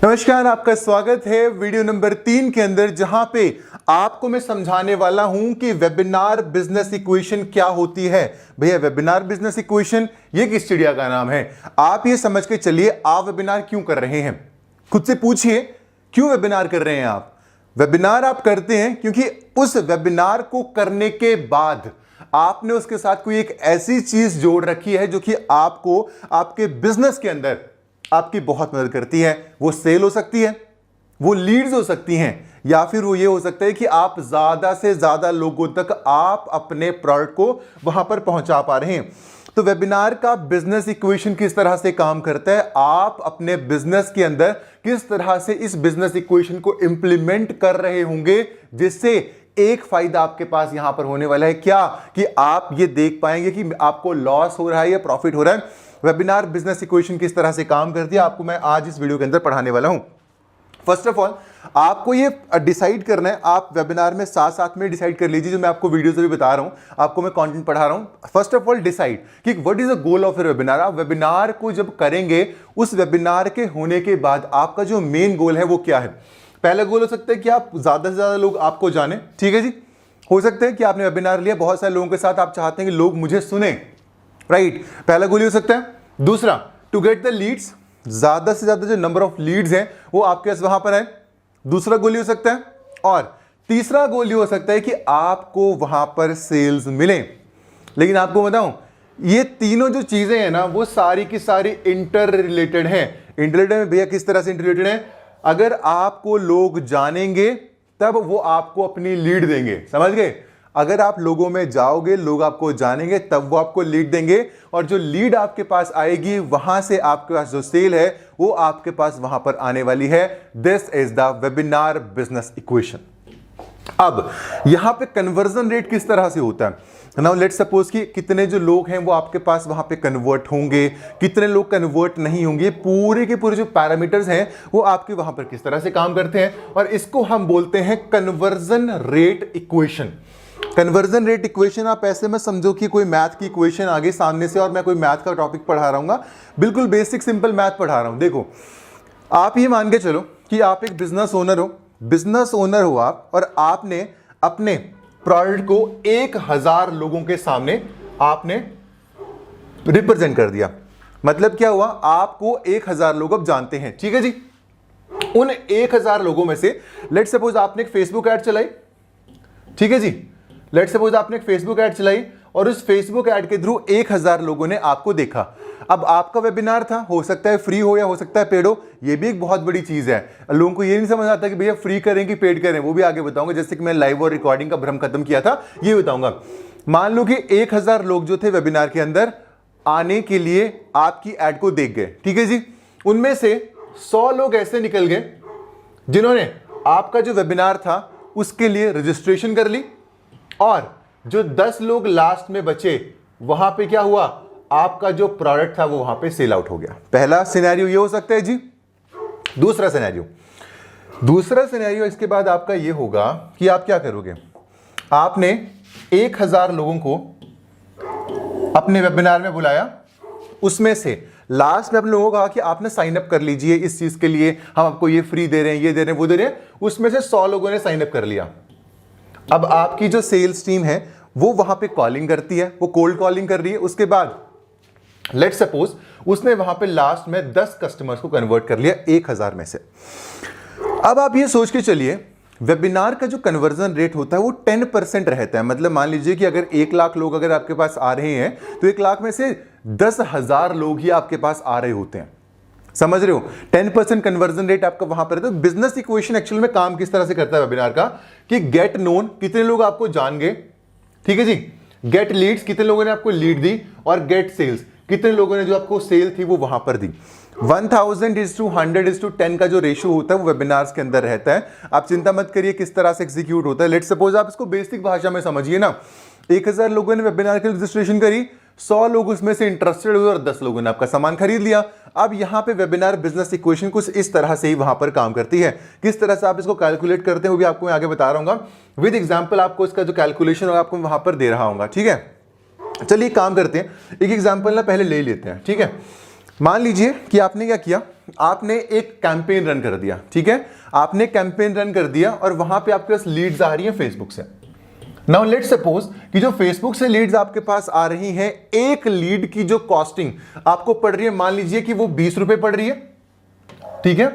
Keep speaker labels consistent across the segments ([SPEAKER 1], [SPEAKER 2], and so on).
[SPEAKER 1] नमस्कार, आपका स्वागत है वीडियो नंबर 3 के अंदर, जहां पे आपको मैं समझाने वाला हूं कि वेबिनार बिजनेस इक्वेशन क्या होती है। भैया वेबिनार बिजनेस इक्वेशन ये किस चिड़िया का नाम है? आप ये समझ के चलिए आप वेबिनार क्यों कर रहे हैं। खुद से पूछिए क्यों वेबिनार कर रहे हैं आप। वेबिनार आप करते हैं क्योंकि उस वेबिनार को करने के बाद आपने उसके साथ कोई एक ऐसी चीज जोड़ रखी है जो कि आपको आपके बिजनेस के अंदर आपकी बहुत मदद करती है। वो सेल हो सकती है, वो लीड्स हो सकती हैं, या फिर वो ये हो सकता है कि आप ज्यादा से ज्यादा लोगों तक आप अपने प्रोडक्ट को वहां पर पहुंचा पा रहे हैं। तो वेबिनार का बिजनेस इक्वेशन किस तरह से काम करता है, आप अपने बिजनेस के अंदर किस तरह से इस बिजनेस इक्वेशन को इंप्लीमेंट कर रहे होंगे, जिससे एक फायदा आपके पास यहां पर होने वाला है क्या कि आप ये देख पाएंगे कि आपको लॉस हो रहा है या प्रॉफिट हो रहा है। वेबिनार बिजनेस इक्वेशन किस तरह से काम करती है आपको मैं आज इस वीडियो के अंदर पढ़ाने वाला हूं। फर्स्ट ऑफ ऑल आपको ये डिसाइड करना है, आप वेबिनार में साथ साथ में डिसाइड कर लीजिए, जो मैं आपको वीडियो से भी बता रहा हूं, आपको मैं कंटेंट पढ़ा रहा हूं। फर्स्ट ऑफ ऑल डिसाइड कि what is the goal of your webinar. आप वेबिनार को जब करेंगे, उस वेबिनार के होने के बाद आपका जो मेन गोल है वो क्या है। पहला गोल हो सकता है कि आप ज्यादा से ज्यादा लोग आपको जाने, ठीक है जी। हो सकता है कि आपने वेबिनार लिया, बहुत सारे लोगों के साथ आप चाहते हैं कि लोग मुझे सुने, राइट। पहला गोल हो सकता है। दूसरा, टू गेट द लीड्स, ज्यादा से ज्यादा जो नंबर ऑफ लीड्स हैं वो आपके पास वहां पर है, दूसरा गोल हो सकता है। और तीसरा गोल हो सकता है कि आपको वहां पर सेल्स मिले। लेकिन आपको बताऊं, ये तीनों जो चीजें हैं ना, वो सारी की सारी इंटर रिलेटेड हैं। इंटर रिलेटेड में भैया किस तरह से इंटर रिलेटेड है? अगर आपको लोग जानेंगे तब वो आपको अपनी लीड देंगे, समझ गए। अगर आप लोगों में जाओगे, लोग आपको जानेंगे, तब वो आपको लीड देंगे, और जो लीड आपके पास आएगी वहां से आपके पास जो सेल है वो आपके पास वहां पर आने वाली है। This is the webinar business equation. अब यहां पे कन्वर्जन रेट किस तरह से होता है। नाउ लेट्स सपोज कि कितने जो लोग हैं वो आपके पास वहां पे कन्वर्ट होंगे, कितने लोग कन्वर्ट नहीं होंगे, पूरे के पूरे जो पैरामीटर्स हैं वो आपके वहां पर किस तरह से काम करते हैं, और इसको हम बोलते हैं conversion rate equation. Conversion rate equation आप ऐसे में समझो कि कोई मैथ की इक्वेशन आगे सामने से, और मैं कोई मैथ का टॉपिक पढ़ा रहा हूँ, बिल्कुल बेसिक सिंपल मैथ पढ़ा रहा हूं। देखो, आप ये मान के चलो कि आप एक बिजनेस ओनर हो आप, और आपने अपने प्रोडक्ट को 1000 लोगों के सामने आपने रिप्रेजेंट कर दिया। मतलब क्या हुआ, आपको 1000 लोग अब जानते हैं, ठीक है जी। उन 1000 लोगों में से लेट्स सपोज आपने एक फेसबुक ऐड चलाई, ठीक है जी। लेट्स सपोज आपने एक फेसबुक ऐड चलाई और उस फेसबुक ऐड के थ्रू 1000 लोगों ने आपको देखा। अब आपका वेबिनार था, हो सकता है फ्री हो या हो सकता है पेड हो, ये भी एक बहुत बड़ी चीज है। लोगों को ये नहीं समझ आता कि भैया फ्री करें कि पेड करें, वो भी आगे बताऊंगा। जैसे कि मैं लाइव और रिकॉर्डिंग का भ्रम खत्म किया था, ये बताऊंगा। मान लो कि 1000 लोग जो थे वेबिनार के अंदर आने के लिए आपकी एड को देख गए, ठीक है जी। उनमें से 100 लोग ऐसे निकल गए जिन्होंने आपका जो वेबिनार था उसके लिए रजिस्ट्रेशन कर ली, और जो 10 लोग लास्ट में बचे, वहां पे क्या हुआ, आपका जो प्रोडक्ट था वो वहां पे सेल आउट हो गया। पहला सिनेरियो ये हो सकता है जी। दूसरा सिनेरियो इसके बाद आपका ये होगा कि आप क्या करोगे, आपने 1000 लोगों को अपने वेबिनार में बुलाया, उसमें से लास्ट में अपने लोगों को कहा कि आपने साइन अप कर लीजिए इस चीज के लिए, हम आपको ये फ्री दे रहे हैं, ये दे रहे हैं, वो दे रहे हैं। उसमें से 100 लोगों ने साइन अप कर लिया। अब आपकी जो सेल्स टीम है वो वहां पे कॉलिंग करती है, वो कोल्ड कॉलिंग कर रही है। उसके बाद लेट्स सपोज उसने वहां पे लास्ट में 10 कस्टमर्स को कन्वर्ट कर लिया 1000 में से। अब आप ये सोच के चलिए, वेबिनार का जो कन्वर्जन रेट होता है वो 10% रहता है। मतलब मान लीजिए कि अगर 1 लाख लोग अगर आपके पास आ रहे हैं, तो 1 लाख में से 10,000 लोग ही आपके पास आ रहे होते हैं, समझ रहे हो। 10% कन्वर्जन रेट आपका वहां पर है। तो बिजनेस इक्वेशन एक्चुअल में काम किस तरह से करता है वेबिनार का, कि गेट नोन, कितने लोग आपको जान गए, ठीक है जी। गेट लीड्स, कितने लोगों ने आपको लीड दी, और गेट सेल्स, कितने लोगों ने जो आपको सेल थी वो वहां पर दी। 1000:100:10 का जो रेशियो होता है वो वेबिनार्स के अंदर रहता है। आप चिंता मत करिए किस तरह से एग्जीक्यूट होता है। लेट्स सपोज आप इसको बेसिक भाषा में समझिए ना, 1000 लोगों ने वेबिनार के लिए रजिस्ट्रेशन करी, 100 लोग उसमें से इंटरेस्टेड हुए और 10 लोगों ने आपका सामान खरीद लिया। अब यहां पे वेबिनार बिजनेस इक्वेशन कुछ इस तरह से ही वहां पर काम करती है। किस तरह से आप इसको कैलकुलेट करते हैं वो भी आपको मैं आगे बता रहा हूँ विद एग्जांपल। आपको इसका जो कैलकुलेशन होगा आपको वहां पर दे रहा हूँ, ठीक है। चलिए काम करते हैं, एक एग्जांपल ना पहले ले लेते हैं, ठीक है। मान लीजिए कि आपने क्या किया, आपने एक कैंपेन रन कर दिया, ठीक है, आपने कैंपेन रन कर दिया और वहां पे आपके पास लीड्स आ रही हैं फेसबुक से। नाउ लेट्स सपोज कि जो फेसबुक से लीड्स आपके पास आ रही हैं, एक लीड की जो कॉस्टिंग आपको पड़ रही है, मान लीजिए कि वो 20 रुपए पड़ रही है, ठीक है,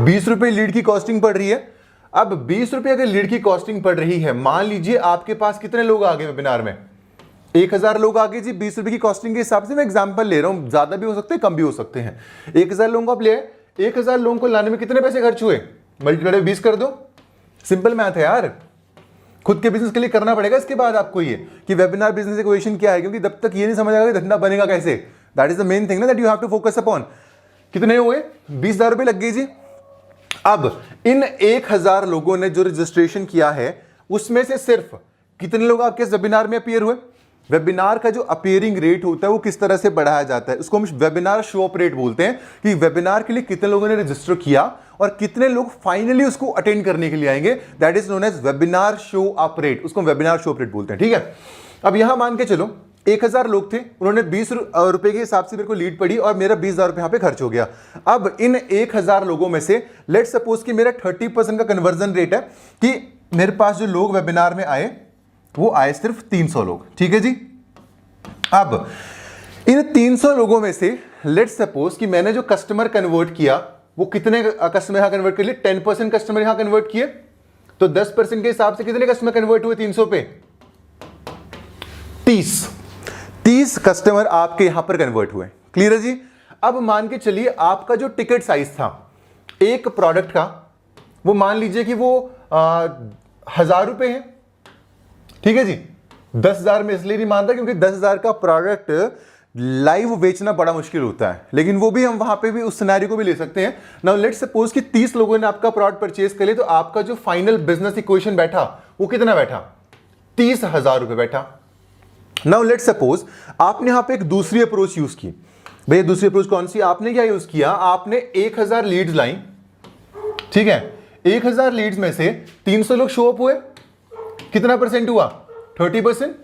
[SPEAKER 1] 20 रुपए लीड की कॉस्टिंग पड़ रही है। अब 20 रुपए अगर लीड की कॉस्टिंग पड़ रही है, मान लीजिए आपके पास कितने लोग आ गए वेबिनार में, 1000 लोग आ गए जी। 20 रुपए की कॉस्टिंग के हिसाब से मैं एग्जांपल ले रहा हूं, ज्यादा भी हो सकते हैं कम भी हो सकते हैं। 1000 लोगों को आप ले आए, 1000 लोगों को लाने में कितने पैसे खर्च हुए, मल्टीप्लाई 20 कर दो। सिंपल मैथ है यार, खुद के बिजनेस के लिए करना पड़ेगा इसके बाद आपको ये कि वेबिनार बिजनेस इक्वेशन क्या है, क्योंकि जब तक ये नहीं समझ आएगा कि धंधा बनेगा कैसे, that is the main thing ना, that you have to focus upon. कितने हुए, 20,000 रुपए लग गए जी। अब इन 1000 लोगों ने जो रजिस्ट्रेशन किया है उसमें से सिर्फ कितने लोग आपके वेबिनार में अपीयर हुए। वेबिनार का जो अपीयरिंग रेट होता है वो किस तरह से बढ़ाया जाता है, उसको हम वेबिनार शो अप रेट बोलते हैं, कि वेबिनार के लिए कितने लोगों ने रजिस्टर किया और कितने लोग फाइनली उसको अटेंड करने के लिए आएंगे, that is known as webinar show up rate, उसको वेबिनार शो अप रेट बोलते हैं, ठीक है। अब यहां मान के चलो 1000 लोग थे, उन्होंने 20 रुपए के हिसाब से मेरे को लीड पड़ी और मेरा 20,000 रुपए यहां पे खर्च हो गया। अब इन 1000 लोगों में से लेट्स सपोज कि मेरा 30% का कन्वर्जन रेट है, कि मेरे पास जो लोग वेबिनार में आए वो आए सिर्फ 300 लोग, ठीक है जी। अब इन 300 लोगों में से लेट्स सपोज कि मैंने जो कस्टमर कन्वर्ट किया वो कितने कस्टमर यहां कन्वर्ट कर लिए, 10% कस्टमर यहां कन्वर्ट किए, तो 10% के हिसाब से कितने कस्टमर कन्वर्ट हुए 300 पे, 30 कस्टमर आपके यहां पर कन्वर्ट हुए। क्लियर है जी। अब मान के चलिए आपका जो टिकट साइज था एक प्रोडक्ट का, वो मान लीजिए कि वो 1000 रुपए है, ठीक है जी। 10,000 में इसलिए नहीं मानता क्योंकि 10,000 का प्रोडक्ट लाइव बेचना बड़ा मुश्किल होता है, लेकिन वो भी हम वहां पे भी उस सिनेरियो को भी ले सकते हैं। नाउ लेट्स सपोज कि 30 लोगों ने आपका प्रोडक्ट परचेज कर लिया, तो आपका जो फाइनल बिजनेस इक्वेशन बैठा वो कितना बैठा, 30,000 रुपए बैठा। नाउ लेट्स सपोज आपने यहां पे एक दूसरी अप्रोच यूज की। भैया दूसरी अप्रोच कौन सी, आपने क्या यूज किया, आपने 1000 लीड्स लाई, ठीक है, 1000 लीड्स में से 300 लोग शो अप हुए, कितना परसेंट हुआ, 30%।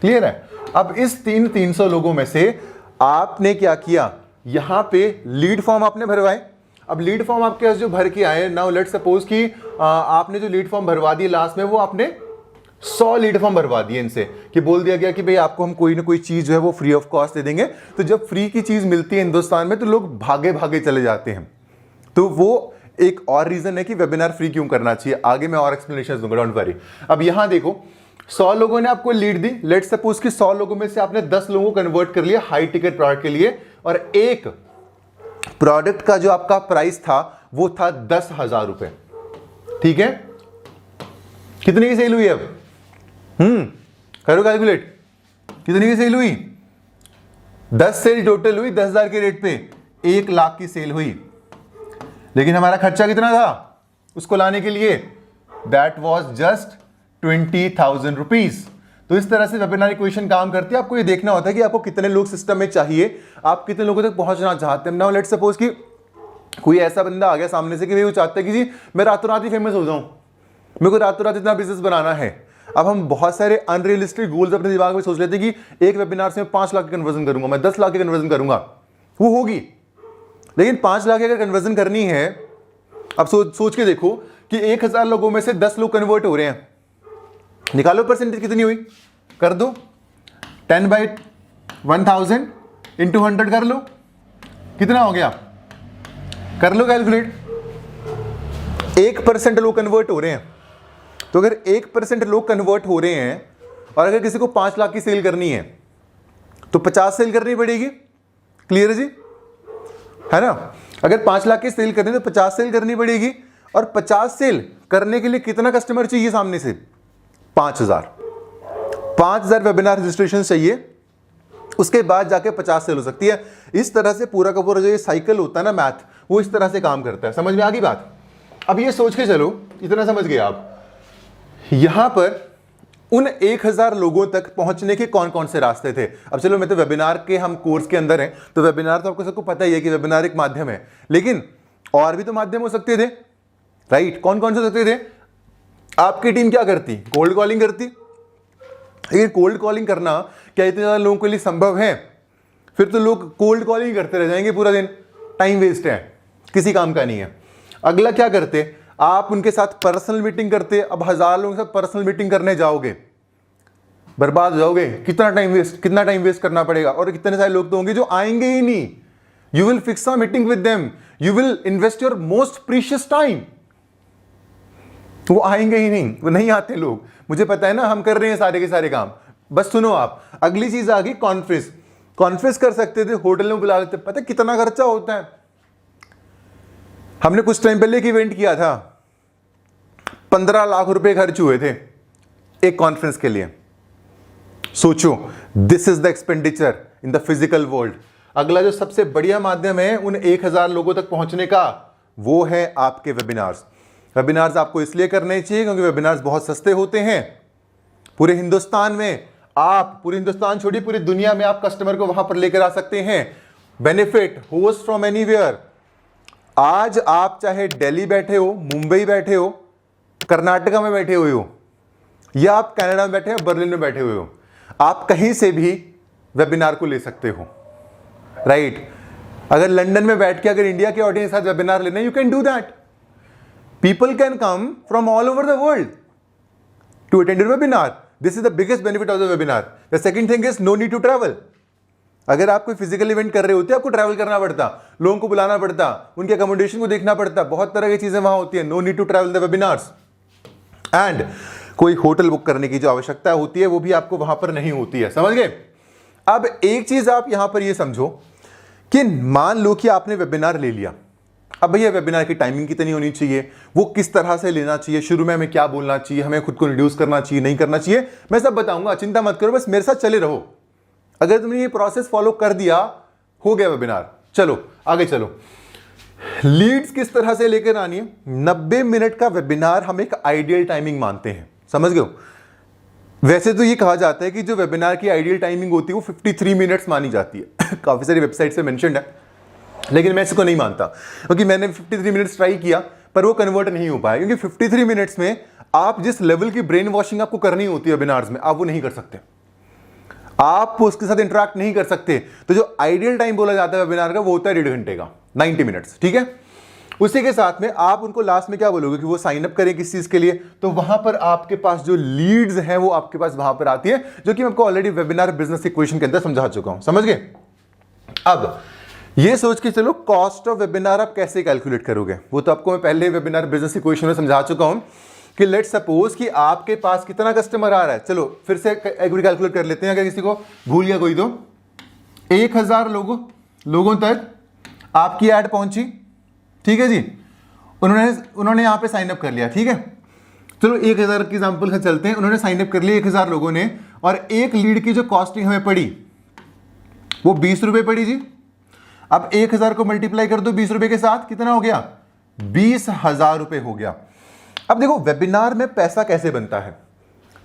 [SPEAKER 1] क्लियर है। अब इस 300 लोगों में से आपने क्या किया, यहां पे लीड फॉर्म आपने भरवाए। अब लीड फॉर्म आपके पास जो भर के आए, नाउ लेट्स सपोज कि आपने जो लीड फॉर्म भरवा दिए लास्ट में, वो आपने 100 लीड फॉर्म भरवा दिए इनसे, कि बोल दिया गया कि भाई आपको हम कोई ना कोई चीज जो है वो फ्री ऑफ कॉस्ट दे देंगे। तो जब फ्री की चीज मिलती है हिंदुस्तान में तो लोग भागे भागे चले जाते हैं। तो वो एक और रीजन है कि वेबिनार फ्री क्यों करना चाहिए, आगे मैं और एक्सप्लेनेशन दूंगा, डोंट वरी। अब यहां देखो 100 लोगों ने आपको लीड दी, लेट्स सपोज कि 100 लोगों में से आपने 10 लोगों को कन्वर्ट कर लिया हाई टिकट प्रोडक्ट के लिए, और एक प्रोडक्ट का जो आपका प्राइस था वो था 10,000 रुपए, ठीक है। कितने की सेल हुई अब, करो कैलकुलेट, कितने की सेल हुई, 10 सेल टोटल हुई 10,000 के रेट पे, 1 लाख की सेल हुई। लेकिन हमारा खर्चा कितना था उसको लाने के लिए, दैट वॉज जस्ट 20,000 रुपीज। तो इस तरह से वेबिनार इक्वेशन काम करती है। आपको ये देखना होता है कि आपको कितने लोग सिस्टम में चाहिए, आप कितने लोगों तक पहुंचना चाहते हैं। नाउ लेट्स सपोज कि कोई ऐसा बंदा आ गया सामने से कि भाई वो चाहता है कि जी मैं रातों रात ही फेमस हो जाऊं, मेरे को रातों रात इतना बिजनेस बनाना है। अब हम बहुत सारे अनरियलिस्टिक गोल्स अपने दिमाग में सोच लेते हैं कि एक वेबिनार से मैं 5 लाख की कन्वर्जन करूंगा, मैं 10 लाख की कन्वर्जन करूंगा, वो होगी। लेकिन 5 लाख की अगर कन्वर्जन करनी है, अब सोच के देखो कि 1000 लोगों में से 10 लोग कन्वर्ट हो रहे हैं, निकालो परसेंटेज कितनी हुई, कर दो 10/1000 इंटू 100 कर लो, कितना हो गया, कर लो कैलकुलेट। 1% लोग कन्वर्ट हो रहे हैं, तो अगर 1% लोग कन्वर्ट हो रहे हैं और अगर किसी को 5 लाख की सेल करनी है तो 50 सेल करनी पड़ेगी। क्लियर है जी, है ना। अगर 5 लाख की सेल करनी है तो 50 सेल करनी पड़ेगी, और 50 सेल करने के लिए कितना कस्टमर चाहिए सामने से, 5,000 वेबिनार रजिस्ट्रेशन चाहिए, उसके बाद जाके 50 सेल हो सकती है। इस तरह से पूरा का पूरा जो ये साइकिल होता है ना मैथ, वो इस तरह से काम करता है। समझ में आ गई बात। अब ये सोच के चलो, इतना समझ गए आप, यहां पर उन 1000 लोगों तक पहुंचने के कौन कौन से रास्ते थे। अब चलो मैं तो वेबिनार के हम कोर्स के अंदर हैं, तो वेबिनार तो आपको सबको पता ही है कि वेबिनार एक माध्यम है, लेकिन और भी तो माध्यम हो सकते थे, राइट। कौन कौन से हो सकते थे, आपकी टीम क्या करती, कोल्ड कॉलिंग करती। लेकिन कोल्ड कॉलिंग करना क्या इतने ज्यादा लोगों के लिए संभव है, फिर तो लोग कोल्ड कॉलिंग करते रह जाएंगे पूरा दिन, टाइम वेस्ट है, किसी काम का नहीं है। अगला क्या करते, आप उनके साथ पर्सनल मीटिंग करते। अब 1000 लोगों के साथ पर्सनल मीटिंग करने जाओगे, बर्बाद हो जाओगे। कितना टाइम वेस्ट करना पड़ेगा, और कितने सारे लोग तो होंगे जो आएंगे ही नहीं। You will fix a meeting with them, you will invest your most precious time, वो आएंगे ही नहीं, वो नहीं आते लोग। मुझे पता है ना, हम कर रहे हैं सारे के सारे काम। बस सुनो आप, अगली चीज आ गई कॉन्फ्रेंस। कॉन्फ्रेंस कर सकते थे, होटल में बुला लेते। पता है कितना खर्चा होता है। हमने कुछ टाइम पहले एक इवेंट किया था, 15 लाख रुपए खर्च हुए थे एक कॉन्फ्रेंस के लिए। सोचो, this is the expenditure in the physical world. अगला जो सबसे बढ़िया माध्यम है उन 1000 लोगों तक पहुंचने का, वो है आपके वेबिनार्स। वेबिनार्स आपको इसलिए करने चाहिए क्योंकि वेबिनार्स बहुत सस्ते होते हैं। पूरे हिंदुस्तान में आप, पूरे हिंदुस्तान छोड़िए पूरी दुनिया में आप कस्टमर को वहां पर लेकर आ सकते हैं। Benefit, host from anywhere. आज आप चाहे दिल्ली बैठे हो, मुंबई बैठे हो, कर्नाटका में बैठे हुए हो, या आप कनाडा में बैठे हो, बर्लिन में बैठे हुए हो, आप कहीं से भी वेबिनार को ले सकते हो, राइट। अगर लंदन में बैठ के अगर इंडिया के ऑडियंस के साथ वेबिनार लेना, you can do that. People can come from all over the world to attend your webinar. This is the biggest benefit of the webinar. The second thing is no need to travel. अगर आप कोई physical event कर रहे होते, आपको travel करना पड़ता, लोगों को बुलाना पड़ता, उनके अकोमोडेशन को देखना पड़ता, बहुत तरह की चीजें वहां होती है। No need to travel the webinars. And कोई होटल बुक करने की जो आवश्यकता होती है वो भी आपको वहां पर नहीं होती है। समझ गए। अब एक चीज आप यहां पर ये समझो कि मान लो कि आपने वेबिनार ले लिया। अब भैया वेबिनार की टाइमिंग कितनी होनी चाहिए, वो किस तरह से लेना चाहिए, शुरू में हमें क्या बोलना चाहिए, हमें खुद को रिड्यूस करना चाहिए, नहीं करना चाहिए, मैं सब बताऊंगा। चिंता मत करो, बस मेरे साथ चले रहो। अगर तुमने ये प्रोसेस फॉलो कर दिया, हो गया वेबिनार। चलो आगे चलो। लीड्स किस तरह से लेकर आनी है। 90 मिनट का वेबिनार हम एक आइडियल टाइमिंग मानते हैं, समझ गए। वैसे तो ये कहा जाता है कि जो वेबिनार की आइडियल टाइमिंग होती है वो 53 मिनट्स मानी जाती है। काफी सारी वेबसाइट से मेंशन्ड है, लेकिन मैं इसको नहीं मानता क्योंकि मैंने 53 मिनट्स ट्राई किया पर वो कन्वर्ट नहीं हो पाया। क्योंकि 53 मिनट्स में आप जिस लेवल की ब्रेन वॉशिंग आपको करनी होती है वेबिनार्स में, आप वो नहीं कर सकते, आप उसके साथ इंटरेक्ट नहीं कर सकते। तो जो आइडियल टाइम बोला जाता है वेबिनार का, वो होता है 1.5 घंटे का, 90 मिनट्स, ठीक है। उसी के साथ में आप उनको लास्ट में क्या बोलोगे कि वो साइन अप करें किस चीज के लिए, तो वहां पर आपके पास जो लीड्स हैं वो आपके पास वहां पर आती है, जो कि मैं आपको ऑलरेडी वेबिनार बिजनेस इक्वेशन के अंदर समझा चुका हूं। समझ गए। अब ये सोच के चलो कॉस्ट ऑफ वेबिनार आप कैसे कैलकुलेट करोगे, वो तो आपको मैं पहले वेबिनार बिजनेस इक्वेशन में समझा चुका हूं कि लेट सपोज कि आपके पास कितना कस्टमर आ रहा है। चलो फिर से एक बार कैलकुलेट कर लेते हैं, अगर किसी को भूल गया कोई तो। 1000 लोगों तक आपकी ऐड पहुंची, ठीक है जी। उन्होंने यहां पे साइन अप कर लिया, ठीक है। चलो 1000 की एग्जांपल से चलते हैं। उन्होंने साइन अप कर लिया 1000 लोगों ने, और एक लीड की जो कॉस्टिंग हमें पड़ी वो 20 रुपए पड़ी जी। अब 1000 को मल्टीप्लाई कर दो 20 रुपए के साथ, कितना हो गया, 20,000 रुपए हो गया। अब देखो वेबिनार में पैसा कैसे बनता है।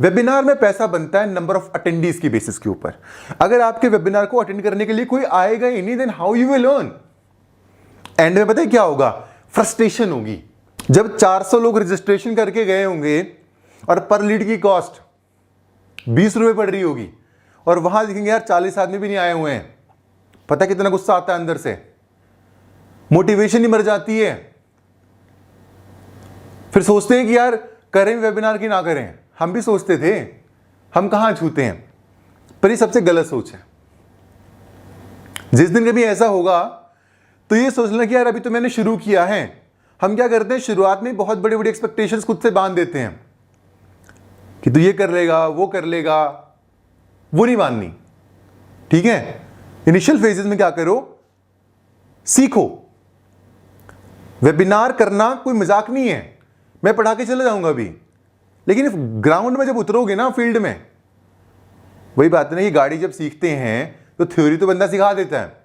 [SPEAKER 1] वेबिनार में पैसा बनता है नंबर ऑफ अटेंडीज की बेसिस के ऊपर। अगर आपके वेबिनार को अटेंड करने के लिए कोई आएगा ही नहीं, then how you will earn. End में पता है क्या होगा, फ्रस्ट्रेशन होगी। जब 400 लोग रजिस्ट्रेशन करके गए होंगे और पर लीड की कॉस्ट 20 रुपए पड़ रही होगी, और वहां देखेंगे यार 40 आदमी भी नहीं आए हुए हैं, पता कितना गुस्सा आता है अंदर से, मोटिवेशन ही मर जाती है। फिर सोचते हैं कि यार करें वेबिनार की ना करें। हम भी सोचते थे, हम कहां छूते हैं, पर ये सबसे गलत सोच है। जिस दिन कभी ऐसा होगा तो ये सोच लेना कि यार अभी तो मैंने शुरू किया है। हम क्या करते हैं, शुरुआत में बहुत बड़ी बड़ी एक्सपेक्टेशंस खुद से बांध देते हैं कि तू ये कर लेगा, वो कर लेगा, वो नहीं माननी, ठीक है। इनिशियल फेजेस में क्या करो, सीखो। वेबिनार करना कोई मजाक नहीं है, मैं पढ़ा के चले जाऊंगा अभी, लेकिन ग्राउंड में जब उतरोगे ना, फील्ड में, वही बात है ना कि गाड़ी जब सीखते हैं तो थ्योरी तो बंदा सिखा देता है,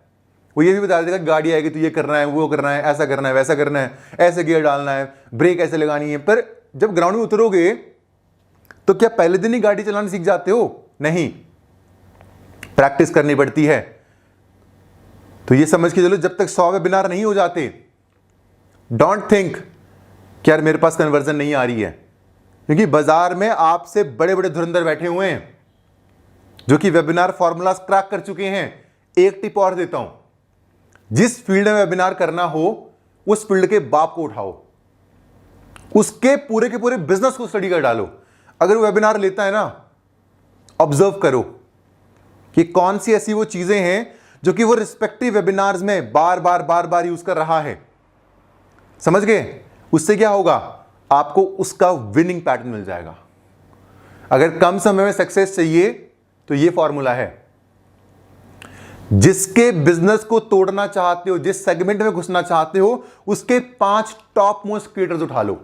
[SPEAKER 1] वो ये भी बता देगा गाड़ी आएगी तो ये करना है, वो करना है, ऐसा करना है, वैसा करना है, ऐसे गियर डालना है, ब्रेक ऐसे लगानी है। पर जब ग्राउंड में उतरोगे तो क्या पहले दिन ही गाड़ी चलाना सीख जाते हो? नहीं, प्रैक्टिस करनी पड़ती है। तो ये समझ के चलो, जब तक 100 वेबिनार नहीं हो जाते, डोंट थिंक कि यार मेरे पास कन्वर्जन नहीं आ रही है, क्योंकि बाजार में आपसे बड़े बड़े धुरंधर बैठे हुए हैं जो कि वेबिनार फॉर्मूलाज क्रैक कर चुके हैं। एक टिप और देता हूं, जिस फील्ड में वेबिनार करना हो उस फील्ड के बाप को उठाओ, उसके पूरे के पूरे बिजनेस को स्टडी कर डालो। अगर वो वेबिनार लेता है ना, ऑब्जर्व करो कि कौन सी ऐसी वो चीजें हैं जो कि वो रिस्पेक्टिव वेबिनार्स में बार बार यूज कर रहा है। समझ गए? उससे क्या होगा, आपको उसका विनिंग पैटर्न मिल जाएगा। अगर कम समय में सक्सेस चाहिए तो ये फॉर्मूला है। जिसके बिजनेस को तोड़ना चाहते हो, जिस सेगमेंट में घुसना चाहते हो, उसके 5 टॉप मोस्ट क्रिएटर्स उठा लो,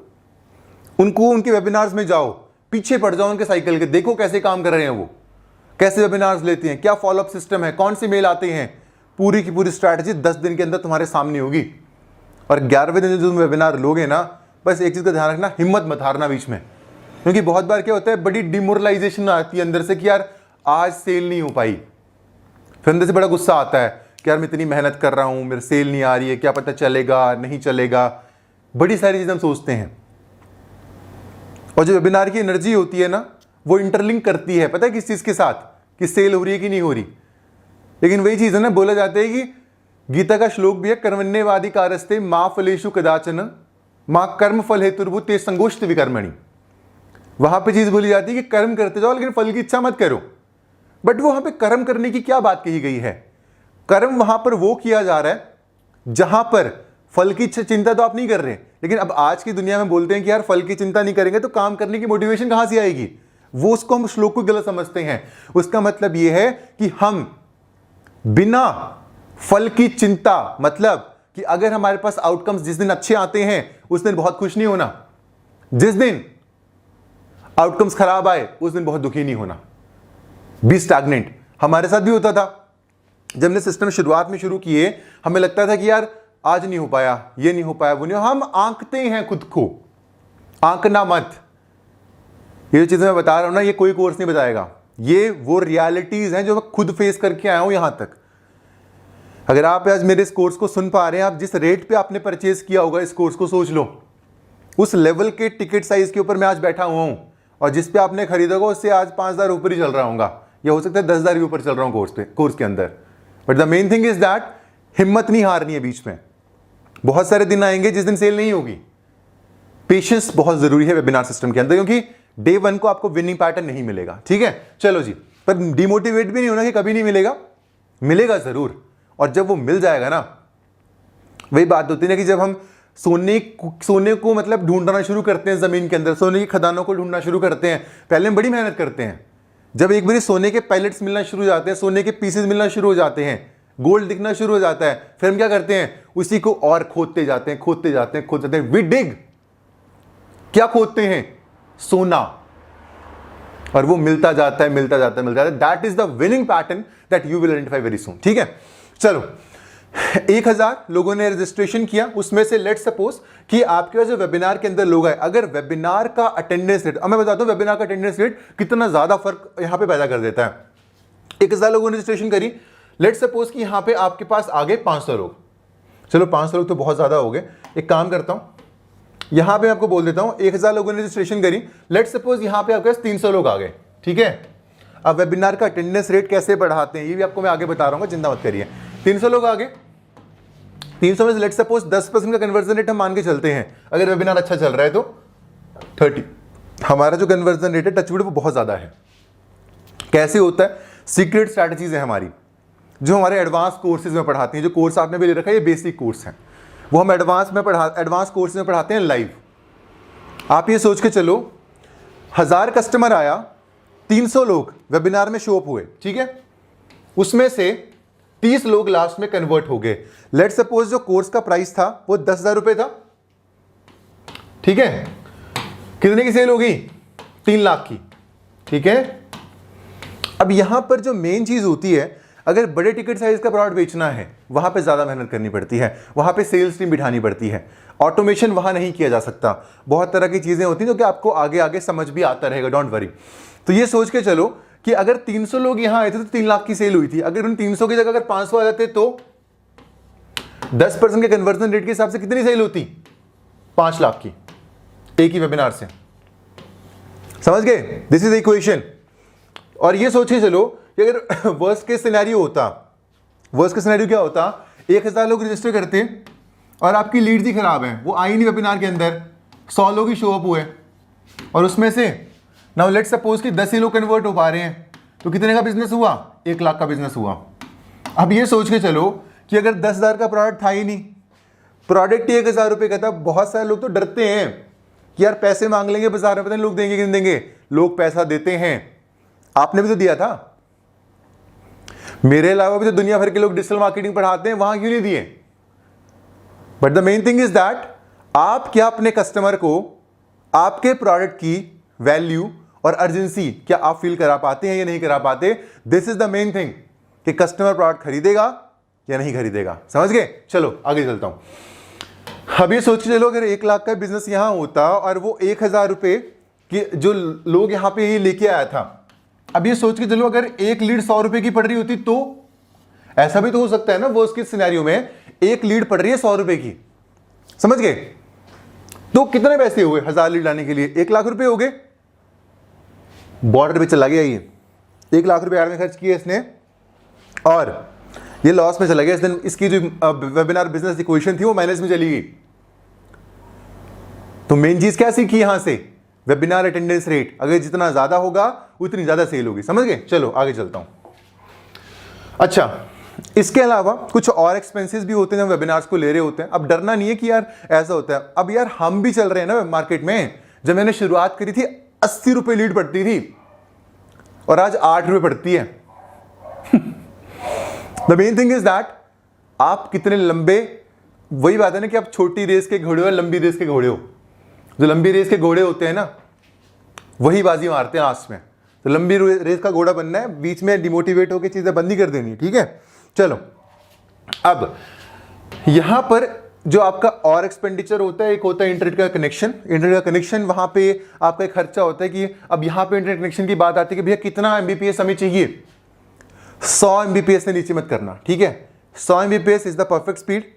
[SPEAKER 1] उनको उनके वेबिनार्स में जाओ, पीछे पड़ जाओ उनके साइकिल के, देखो कैसे काम कर रहे हैं वो, कैसे वेबिनार्स लेते हैं, क्या फॉलोअप सिस्टम है, कौन से मेल आते हैं। पूरी की पूरी स्ट्रैटेजी 10 दिन के अंदर तुम्हारे सामने होगी। और 11वें दिन जो तुम वेबिनार लोगे ना, बस एक चीज का ध्यान रखना, हिम्मत मत हारना बीच में। क्योंकि बहुत बार क्या होता है, बड़ी डिमोरलाइजेशन आती है अंदर से कि यार आज सेल नहीं हो पाई, फिर अंदर से बड़ा गुस्सा आता है कि यार मैं इतनी मेहनत कर रहा हूं, मेरे सेल नहीं आ रही है, क्या पता चलेगा नहीं चलेगा, बड़ी सारी चीजें हम सोचते हैं। और जो वेबिनार की एनर्जी होती है ना, वो इंटरलिंक करती है, पता है किस चीज के साथ, कि सेल हो रही है कि नहीं हो रही। लेकिन वही चीज है ना, बोला जाता है कि गीता का श्लोक भी है, कर्मण्यवादी कारस्ते मां फलेषु कदाचन मां कर्म फल हेतुर्भूत ते संगोष्ठ विकर्मणि। वहां पे चीज बोली जाती है कि कर्म करते जाओ लेकिन फल की इच्छा मत करो। बट वहां पे कर्म करने की क्या बात कही गई है? कर्म वहां पर वो किया जा रहा है जहां पर फल की चिंता तो आप नहीं कर रहे। लेकिन अब आज की दुनिया में बोलते हैं कि यार फल की चिंता नहीं करेंगे तो काम करने की मोटिवेशन कहां से आएगी? वो उसको हम श्लोक को गलत समझते हैं। उसका मतलब यह है कि हम बिना फल की चिंता, मतलब कि अगर हमारे पास आउटकम्स जिस दिन अच्छे आते हैं उस दिन बहुत खुश नहीं होना, जिस दिन आउटकम्स खराब आए उस दिन बहुत दुखी नहीं होना, बी स्टैग्नेंट। हमारे साथ भी होता था जब हमने सिस्टम शुरुआत में शुरू किए, हमें लगता था कि यार आज नहीं हो पाया, ये नहीं हो पाया, वो नहीं। हम आंकते हैं खुद को, आंकना मत। ये जो चीजें मैं बता रहा हूं ना, ये कोई कोर्स नहीं बताएगा, ये वो रियलिटीज हैं जो मैं खुद फेस करके आया हूं यहां तक। अगर आप आज मेरे इस कोर्स को सुन पा रहे हैं, आप जिस रेट पे आपने परचेज किया होगा इस कोर्स को, सोच लो उस लेवल के टिकट साइज के ऊपर मैं आज बैठा हुआ हूं, और जिस पे आपने खरीदा होगा उससे आज 5,000 ऊपर ही चल रहा होगा, या हो सकता है 10,000 भी ऊपर चल रहा हूं कोर्स के अंदर। But the main thing is that हिम्मत नहीं हारनी है बीच में। बहुत सारे दिन आएंगे जिस दिन सेल नहीं होगी। पेशेंस बहुत जरूरी है वेबिनार सिस्टम के अंदर, क्योंकि डे 1 को आपको विनिंग पैटर्न नहीं मिलेगा। ठीक है, चलो जी, पर डिमोटिवेट भी नहीं होना कि कभी नहीं मिलेगा, मिलेगा जरूर। और जब वो मिल जाएगा ना, वही बात होती है ना कि जब हम सोने को मतलब ढूंढना शुरू करते हैं जमीन के अंदर, सोने की खदानों को ढूंढना शुरू करते हैं, पहले हम बड़ी मेहनत करते हैं। जब एक बार सोने के पैलेट्स मिलना शुरू हो जाते हैं, सोने के पीसेस मिलना शुरू हो जाते हैं, गोल्ड दिखना शुरू हो जाता है, फिर हम क्या करते हैं, उसी को और खोदते जाते हैं। वी डिग, क्या खोदते हैं? सोना। और वो मिलता जाता है। That is the winning pattern that you will identify very soon. ठीक है, चलो 1000 लोगों ने रजिस्ट्रेशन किया, उसमें से लेट्स सपोज कि आपके पास जो वेबिनार के अंदर लोग आए, अगर वेबिनार का अटेंडेंस रेट, अब मैं बताता हूं वेबिनार का अटेंडेंस रेट कितना ज्यादा फर्क यहां पे पैदा कर देता है। 1000 लोगों ने रजिस्ट्रेशन करी, लेट्स सपोज कि यहां पे आपके पास आ गए 500 लोग। चलो 500 लोग तो बहुत ज्यादा हो गए, एक काम करता हूं, यहां पे आपको बोल देता हूं 1000 लोगों ने रजिस्ट्रेशन करी, लेट्स सपोज यहां पे आपके पास 300 लोग आ गए। ठीक है, अब वेबिनार का अटेंडेंस रेट कैसे बढ़ाते हैं ये भी आपको मैं आगे बता रहा हूं, चिंता मत करिए। 300 लोग आ गए, 300 में से लेट्स सपोज 10% का कन्वर्जन रेट हम मान के चलते हैं, अगर वेबिनार अच्छा चल रहा है तो 30। हमारा जो कन्वर्जन रेट है टचवुड वो बहुत ज्यादा है। कैसे होता है? सीक्रेट स्ट्रैटेजीज है हमारी, जो हमारे एडवांस कोर्सेज में पढ़ाती हैं। जो कोर्स आपने भी ले रखा है ये बेसिक कोर्स है, वो हम एडवांस कोर्स में पढ़ाते हैं लाइव। आप ये सोच के चलो 1000 कस्टमर आया, 300 लोग वेबिनार में शो अप हुए। ठीक है, उसमें से 30 लोग लास्ट में कन्वर्ट हो गए। लेट्स सपोज जो कोर्स का प्राइस था वो 10,000 रुपए था। ठीक है, कितने की सेल होगी? 3 लाख की। ठीक है, अब यहां पर जो मेन चीज होती है, अगर बड़े टिकट साइज का प्रोडक्ट बेचना है वहां पे ज्यादा मेहनत करनी पड़ती है, वहां पे सेल्स टीम बिठानी पड़ती है, ऑटोमेशन वहां नहीं किया जा सकता, बहुत तरह की चीजें होती हैं जो कि आपको आगे आगे समझ भी आता रहेगा, डोंट वरी। तो ये सोच के चलो कि अगर 300 लोग यहां आए थे तो 3 लाख की सेल हुई थी। अगर उन 300 की जगह अगर 500 आ जाते तो 10% के कन्वर्जन रेट के हिसाब से कितनी सेल होती? 5 लाख की, एक ही वेबिनार से। समझ गए? This is the equation. और ये सोचिए चलो कि अगर वर्स्ट केस सिनेरियो होता, वर्स्ट केस सिनेरियो क्या होता, 1000 लोग रजिस्टर करते हैं और आपकी लीड्स ही खराब है, वो आई नहीं वेबिनार के अंदर, 100 लोग ही शो अप हुए और उसमें से नाउ लेट्स सपोज कि 10 ही लोग कन्वर्ट हो पा रहे हैं, तो कितने का बिजनेस हुआ? 1 लाख का बिजनेस हुआ। अब ये सोच के चलो कि अगर 10,000 का प्रोडक्ट था ही नहीं, प्रोडक्ट ही 1,000 रुपये का था, बहुत सारे लोग तो डरते हैं कि यार पैसे मांग लेंगे बाजार में, पता नहीं लोग देंगे कि नहीं देंगे। लोग पैसा देते हैं, आपने भी तो दिया था, मेरे अलावा भी तो दुनिया भर के लोग डिजिटल मार्केटिंग पढ़ाते हैं, वहां क्यों नहीं दिए? But the main thing is that आप क्या अपने कस्टमर को आपके प्रोडक्ट की वैल्यू और अर्जेंसी क्या आप फील करा पाते हैं या नहीं करा पाते? This is the main thing कि कस्टमर प्रोडक्ट खरीदेगा या नहीं खरीदेगा। समझ गए? चलो आगे चलता हूं। अब ये सोच के चलो अगर 1 लाख का बिजनेस यहां होता और वो 1,000 रुपए की जो लोग यहां पे ही लेके आया था, अब ये सोच के चलो अगर एक लीड 100 रुपए की पड़ रही होती, तो ऐसा भी तो हो सकता है ना, वर्स्ट केस सिनेरियो में एक लीड पड़ रही है 100 रुपए की, समझ गए? तो कितने पैसे हुए 1000 लीड लाने के लिए? 1 लाख रुपए हो गए। बॉर्डर पे चला गया ये, 1 लाख रुपए एड में खर्च किए इसने और ये लॉस में चला गया। इस दिन इसकी जो वेबिनार बिजनेस इक्वेशन थी वो माइनस में चली गई। तो मेन चीज क्या सीखी यहां से? वेबिनार अटेंडेंस रेट, अगर जितना ज्यादा होगा उतनी ज्यादा सेल होगी। समझ गए? चलो आगे चलता हूं। अच्छा, इसके अलावा कुछ और एक्सपेंसेस भी होते हैं जब वेबिनार्स को ले रहे होते हैं। अब डरना नहीं है कि यार ऐसा होता है। अब यार हम भी चल रहे हैं ना मार्केट में। जब मैंने शुरुआत करी थी 80 रुपए लीड पड़ती थी और आज 8 रुपए पड़ती है। The main thing is that आप कितने लंबे, वही बात है ना कि आप छोटी रेस के घोड़े हो, लंबी रेस के घोड़े हो। जो लंबी रेस के घोड़े होते हैं ना, वही बाजी मारते हैं लास्ट में। तो लंबी रेस का घोड़ा बनना है, बीच में डिमोटिवेट होकर चीजें बंद नहीं कर देनी। ठीक है, चलो अब यहां पर जो आपका और एक्सपेंडिचर होता है, एक होता है इंटरनेट का कनेक्शन। इंटरनेट का कनेक्शन, वहां पे आपका एक खर्चा होता है कि अब यहां पे इंटरनेट कनेक्शन की बात आती है कि भैया कितना एमबीपीएस हमें चाहिए? 100 एमबीपीएस से नीचे मत करना। ठीक है, 100 Mbps is the perfect speed.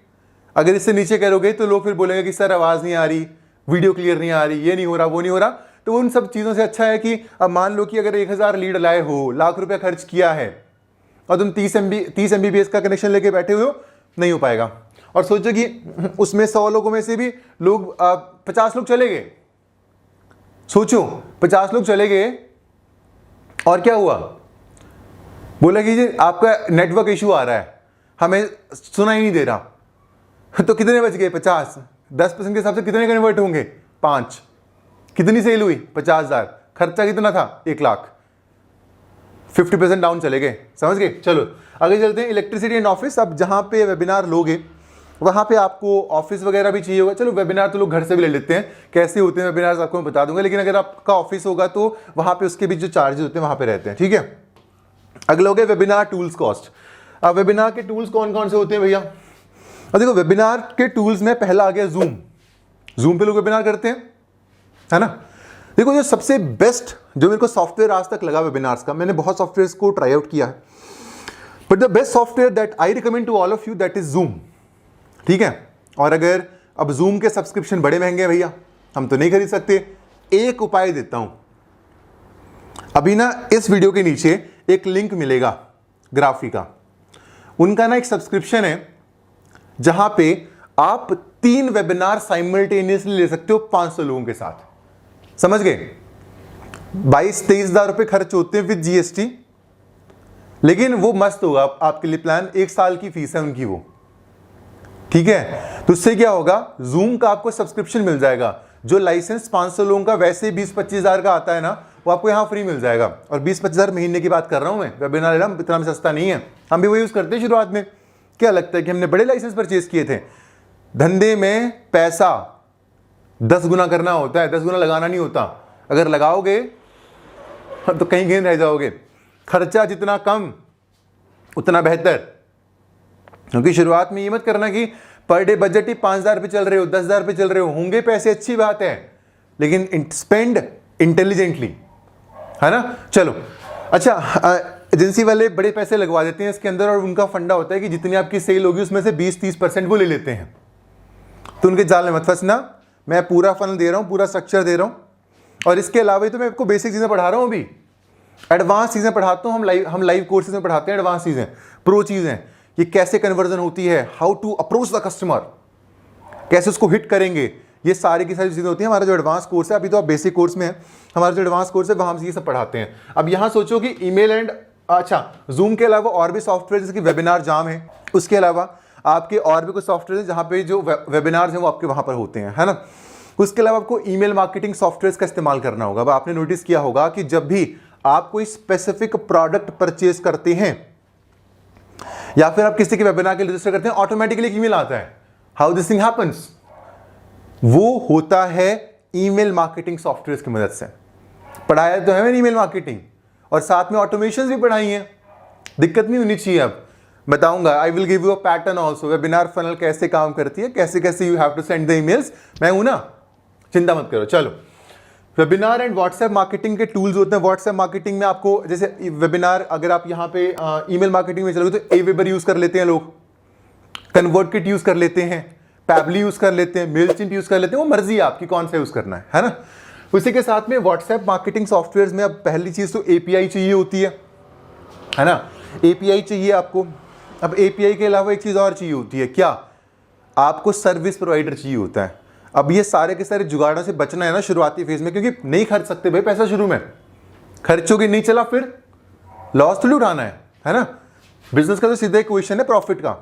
[SPEAKER 1] अगर इससे नीचे करोगे तो लोग फिर बोलेंगे कि सर आवाज नहीं आ रही, वीडियो क्लियर नहीं आ रही, ये नहीं हो रहा, वो नहीं हो रहा। तो उन सब चीजों से अच्छा है कि अब मान लो कि अगर 1000 लीड लाए हो, लाख रुपया खर्च किया है और तुम 30 एमबीपीएस का कनेक्शन लेके बैठे हुए हो, नहीं हो पाएगा। और सोचो कि उसमें 100 लोगों में से भी लोग 50 लोग चले गए। सोचो 50 लोग चले गए और क्या हुआ? बोला कि जी आपका नेटवर्क इशू आ रहा है, हमें सुना ही नहीं दे रहा। तो कितने बच गए? 50। 10% के हिसाब से कितने कन्वर्ट होंगे? 5। कितनी सेल हुई? 50,000। खर्चा कितना था? 1 लाख। 50% डाउन चले गए। समझ गए? चलो आगे चलते हैं। Electricity and office. अब जहां पे वेबिनार लोगे वहां पे आपको ऑफिस वगैरह भी चाहिए होगा। चलो वेबिनार तो लोग घर से भी ले लेते हैं, कैसे होते हैं वेबिनार्स आपको मैं बता दूंगा, लेकिन अगर आपका ऑफिस होगा तो वहां पे उसके भी जो चार्जेस होते हैं वहां पे रहते हैं। ठीक है, अगला हो गया वेबिनार टूल्स कॉस्ट। अब वेबिनार के टूल्स कौन कौन से होते हैं भैया? अब देखो वेबिनार के टूल्स में पहला आ गया जूम। जूम पे लोग वेबिनार करते हैं, है ना। देखो जो सबसे बेस्ट जो मेरे को सॉफ्टवेयर आज तक लगा वेबिनार्स का, मैंने बहुत सॉफ्टवेयर्स को ट्राई आउट किया है, but the best software that I recommend to all of you that is Zoom. ठीक है, और अगर अब जूम के सब्सक्रिप्शन बड़े महंगे हैं भैया, हम तो नहीं खरीद सकते। एक उपाय देता हूं, अभी ना इस वीडियो के नीचे एक लिंक मिलेगा ग्राफी का, उनका ना एक सब्सक्रिप्शन है जहां पे आप 3 वेबिनार साइमल्टेनियसली ले सकते हो 500 लोगों के साथ। समझ गए? 22-23 हजार रुपए खर्च होते हैं विद जीएसटी, लेकिन वो मस्त होगा आपके लिए प्लान। 1 साल की फीस है उनकी वो। ठीक है, तो उससे क्या होगा, जूम का आपको सब्सक्रिप्शन मिल जाएगा। जो लाइसेंस 500 लोगों का वैसे 20-25 हजार का आता है ना, वो आपको यहाँ फ्री मिल जाएगा। और 20-25 हजार महीने की बात कर रहा हूं मैं। वेबिनार लेना इतना भी सस्ता नहीं है, हम भी वो यूज करते हैं शुरुआत में। क्या लगता है कि हमने बड़े लाइसेंस परचेज किए थे? धंधे में पैसा 10 गुना करना होता है, 10 गुना लगाना नहीं होता। अगर लगाओगे तो कहीं कहीं रह जाओगे। खर्चा जितना कम उतना बेहतर, क्योंकि शुरुआत में ये मत करना कि पर डे बजट ही 5,000 पे चल रहे हो, 10,000 पे चल रहे हो। होंगे पैसे, अच्छी बात है, लेकिन स्पेंड इंटेलिजेंटली, है ना। चलो अच्छा, एजेंसी वाले बड़े पैसे लगवा देते हैं इसके अंदर, और उनका फंडा होता है कि जितनी आपकी सेल होगी उसमें से 20-30% वो ले लेते हैं। तो उनके जाल में मत फंसना। मैं पूरा फनल दे रहा हूँ, पूरा स्ट्रक्चर दे रहा हूँ, और इसके अलावा तो मैं आपको बेसिक चीज़ें पढ़ा रहा हूँ। अभी एडवांस चीज़ें पढ़ाता हूँ। हम लाइव कोर्सेज में पढ़ाते हैं एडवांस चीज़ें, प्रो चीज़ें, ये कैसे कन्वर्जन होती है, how to approach the customer, कैसे उसको हिट करेंगे, ये सारी की सारी चीज़ें होती हैं। हमारा जो एडवांस कोर्स है, अभी तो आप बेसिक कोर्स में है, हमारा जो एडवांस कोर्स है वहाँ हम ये सब पढ़ाते हैं। अब यहाँ सोचो कि ईमेल एंड अच्छा जूम के अलावा और भी सॉफ्टवेयर जैसे कि वेबिनार जाम है, उसके अलावा आपके और भी कुछ सॉफ्टवेयर हैं जहाँ पे जो वेबिनार्स हैं वो आपके वहाँ पर होते हैं, है ना। उसके अलावा आपको ईमेल मार्केटिंग सॉफ्टवेयर का इस्तेमाल करना होगा। अब आपने नोटिस किया होगा कि जब भी आप कोई स्पेसिफिक प्रोडक्ट परचेज करते हैं या फिर आप किसी के वेबिनार के लिए रजिस्टर करते हैं, ऑटोमेटिकली एक ईमेल आता है। हाउ दिस थिंग हैपेंस, वो होता है ईमेल मार्केटिंग सॉफ्टवेयर की मदद से। पढ़ाया तो है मैंने ईमेल मार्केटिंग, और साथ में ऑटोमेशन भी पढ़ाई है, दिक्कत नहीं होनी चाहिए। अब बताऊंगा, I will give you a pattern also, webinar funnel कैसे काम करती है, कैसे कैसे you have to send the emails, मैं हूं ना, चिंता मत करो। चलो, वेबिनार एंड व्हाट्सएप मार्केटिंग के टूल्स होते हैं। व्हाट्सएप मार्केटिंग में आपको जैसे वेबिनार, अगर आप यहाँ पे ईमेल मार्केटिंग में चलोगे तो एवेबर यूज कर लेते हैं लोग, कन्वर्टकिट यूज कर लेते हैं, पैबली यूज कर लेते हैं, मेलचिम्प यूज कर लेते हैं, वो मर्जी है आपकी कौन सा यूज करना है ना। उसी के साथ में व्हाट्सएप मार्केटिंग सॉफ्टवेयर में अब पहली चीज तो एपीआई चाहिए होती है ना, एपीआई चाहिए आपको। अब एपीआई के अलावा एक चीज और चाहिए होती है, क्या, आपको सर्विस प्रोवाइडर चाहिए होता है। अब ये सारे के सारे जुगाड़ों से बचना है ना शुरुआती फेज में, क्योंकि नहीं खर्च सकते भाई पैसा, शुरू में खर्चोगे नहीं चला फिर लॉस तो नहीं उठाना है ना। बिजनेस का तो सीधा एक क्वेश्चन है प्रॉफिट का,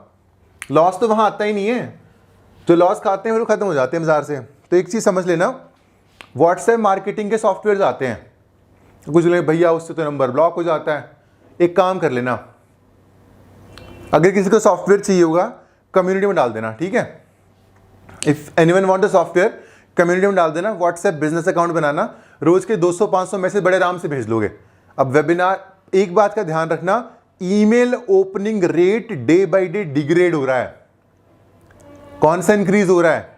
[SPEAKER 1] लॉस तो वहां आता ही नहीं है। जो लॉस खाते हैं वो खत्म हो जाते हैं बाजार से। तो एक चीज समझ लेना, व्हाट्सएप मार्केटिंग के सॉफ्टवेयर आते हैं, कुछ लोग भैया उससे तो नंबर ब्लॉक हो जाता है। एक काम कर लेना, अगर किसी को सॉफ्टवेयर चाहिए होगा कम्युनिटी में डाल देना, ठीक है। If anyone want the software, community में डाल देना। व्हाट्सएप बिजनेस अकाउंट बनाना, रोज के 200-500 मैसेज बड़े आराम से भेज लोगे। अब वेबिनार, एक बात का ध्यान रखना, email opening rate day by day degrade हो रहा है। कौन सा इंक्रीज हो रहा है?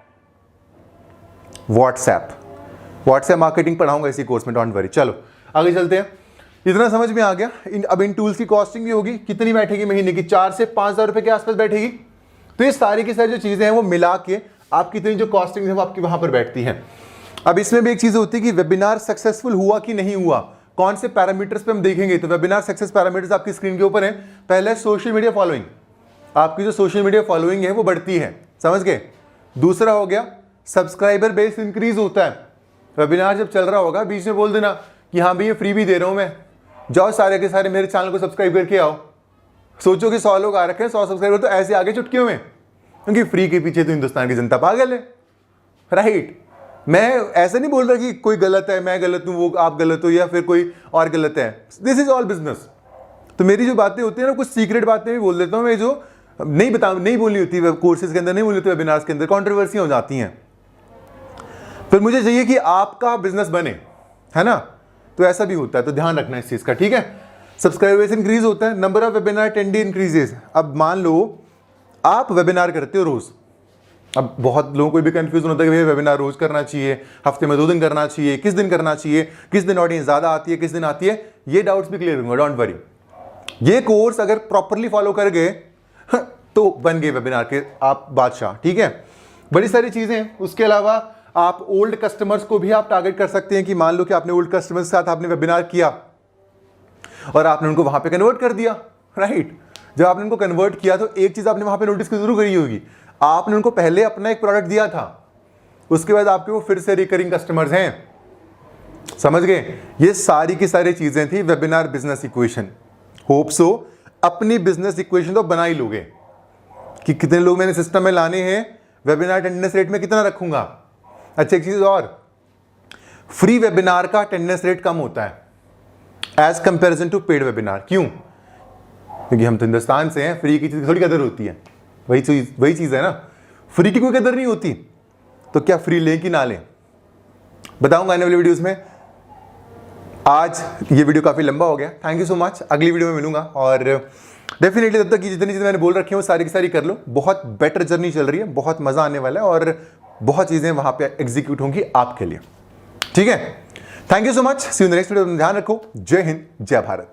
[SPEAKER 1] व्हाट्सएप मार्केटिंग पढ़ाऊंगा इसी कोर्स में, डोंट वरी। चलो आगे चलते हैं। इतना समझ में आ गया। अब इन टूल्स की कॉस्टिंग भी होगी, कितनी बैठेगी महीने की, 4 से 5 हज़ार रुपए के आसपास बैठेगी। तो ये सारी की सारी जो चीजें हैं वो मिला के आपकी इतनी जो कॉस्टिंग है वो आपकी वहां पर बैठती है। अब इसमें भी एक चीज होती है कि वेबिनार सक्सेसफुल हुआ कि नहीं हुआ, कौन से पैरामीटर्स पे हम देखेंगे। तो वेबिनार सक्सेस पैरामीटर्स आपकी स्क्रीन के ऊपर है। पहले सोशल मीडिया फॉलोइंग, आपकी जो सोशल मीडिया फॉलोइंग है वो बढ़ती है, समझ गए। दूसरा हो गया सब्सक्राइबर बेस इंक्रीज होता है। वेबिनार जब चल रहा होगा बीच में बोल देना कि हाँ भाई ये फ्री भी दे रहा हूं मैं, जाओ सारे के सारे मेरे चैनल को सब्सक्राइब करके आओ। सोचो कि 100 लोग आ रखे हैं, 100 सब्सक्राइबर तो ऐसे आगे चुटकियों में, क्योंकि फ्री के पीछे तो हिंदुस्तान की जनता पागल है, राइट। मैं ऐसा नहीं बोल रहा कि कोई गलत है, मैं गलत हूं, वो आप गलत हो, या फिर कोई और गलत है। This is all business. तो मेरी जो बातें होती है ना, कुछ सीक्रेट बातें भी बोल देता हूं मैं, जो नहीं बोलनी होती कोर्सेज के अंदर, नहीं बोलनी होती वेबिनार्स के अंदर, कंट्रोवर्सियां हो जाती हैं। फिर मुझे चाहिए कि आपका बिजनेस बने, है ना। तो ऐसा भी होता है, तो ध्यान रखना इस चीज का, ठीक है। सब्सक्राइबर्स इंक्रीज होता है, number of webinar attendee increases. अब मान लो आप वेबिनार करते हो रोज, अब बहुत लोगों को भी कंफ्यूजन होता है कि भैया वेबिनार रोज करना चाहिए, हफ्ते में 2 दिन करना चाहिए, किस दिन करना चाहिए, किस दिन ऑडियंस ज्यादा आती है, किस दिन आती है, ये डाउट्स भी क्लियर होंगे, डोंट वरी। ये कोर्स अगर प्रॉपरली फॉलो कर गए तो बन गए वेबिनार के आप बादशाह, ठीक है। बड़ी सारी चीजें हैं। उसके अलावा आप ओल्ड कस्टमर्स को भी आप टारगेट कर सकते हैं कि मान लो कि आपने ओल्ड कस्टमर्स के साथ आपने वेबिनार किया और आपने उनको वहां पे कन्वर्ट कर दिया, राइट। जब आपने उनको कन्वर्ट किया तो एक चीज आपने वहां पे नोटिस जरूर करी होगी, आपने उनको पहले अपना एक प्रोडक्ट दिया था, उसके बाद आपके वो फिर से रिकरिंग कस्टमर्स हैं, समझ गए। ये सारी की सारी चीजें थी webinar business equation. Hope so अपनी बिजनेस इक्वेशन तो बना ही लोगे कि कितने लोग मैंने सिस्टम में लाने हैं, वेबिनार अटेंडेंस रेट में कितना रखूंगा। अच्छा एक चीज और, फ्री वेबिनार का अटेंडेंस रेट कम होता है as comparison to paid webinar. क्यों? क्योंकि हम तो हिंदुस्तान से हैं, फ्री की चीज थोड़ी कदर होती है, वही चीज है ना। फ्री की कोई कदर नहीं होती, तो क्या फ्री लें कि ना लें, बताऊंगा आने वाली वीडियोस में। आज ये वीडियो काफी लंबा हो गया, थैंक यू सो मच। अगली वीडियो में मिलूंगा, और डेफिनेटली तब तक जितनी चीजें मैंने बोल रखी हैं वो सारी की सारी कर लो। बहुत बेटर जर्नी चल रही है, बहुत मजा आने वाला है, और बहुत चीजें वहां पे एग्जीक्यूट होंगी आपके लिए, ठीक है। Thank you so much, see you in the next video. ध्यान रखो, जय हिंद, जय भारत।